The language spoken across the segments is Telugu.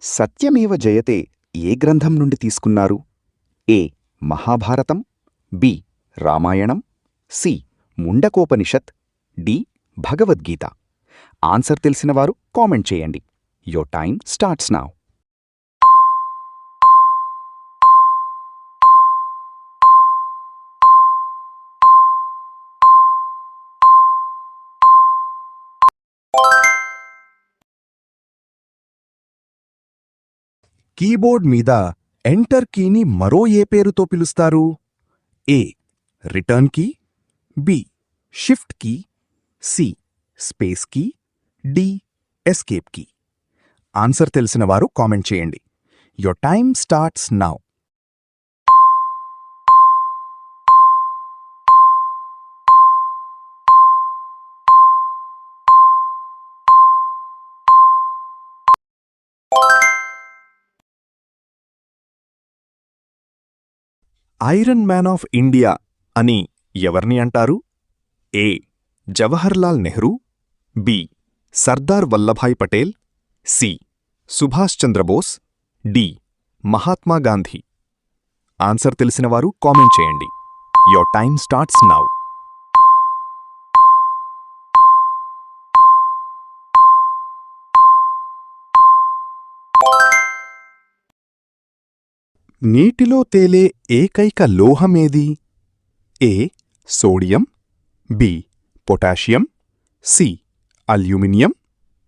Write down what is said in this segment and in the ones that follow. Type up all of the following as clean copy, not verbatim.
సత్యమేవ జయతే ఏ గ్రంథం నుండి తీసుకున్నారు? A Mahabharatam, B Ramayanam, C Mundakopanishad, D Bhagavad Gita. Answer తెలిసినవారు కామెంట్ చేయండి. Your time starts now. Keyboard మీద ఎంటర్ కీని మరో ఏ పేరుతో పిలుస్తారు? A return key, B shift key, C space key, D escape key. Answer తెలిసినవారు కామెంట్ చేయండి. Your time starts now. Iron man of India అని ఎవర్ని అంటారు? A Jawaharlal Nehru, B Sardar Vallabhbhai Patel, C Subhash Chandrabose, D Mahatma Gandhi. Answer తెలిసినవారు కామెంట్ చేయండి. Your time starts now. నీటిలో తేలే ఏకైక లోహమేది? A sodium, B potassium, C aluminium,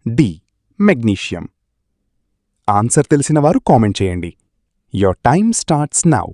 D magnesium. Answer తెలిసినవారు కామెంట్ చేయండి. Your time starts now.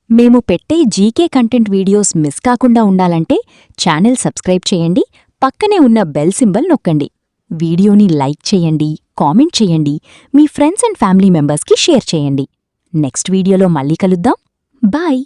మేము పెట్టే జీకే కంటెంట్ వీడియోస్ మిస్ కాకుండా ఉండాలంటే ఛానల్ సబ్స్క్రైబ్ చేయండి, పక్కనే ఉన్న బెల్ సింబల్ నొక్కండి. వీడియోని లైక్ చేయండి, కామెంట్ చేయండి, మీ ఫ్రెండ్స్ అండ్ ఫ్యామిలీ మెంబర్స్కి షేర్ చేయండి. నెక్స్ట్ వీడియోలో మళ్ళీ కలుద్దాం. బాయ్.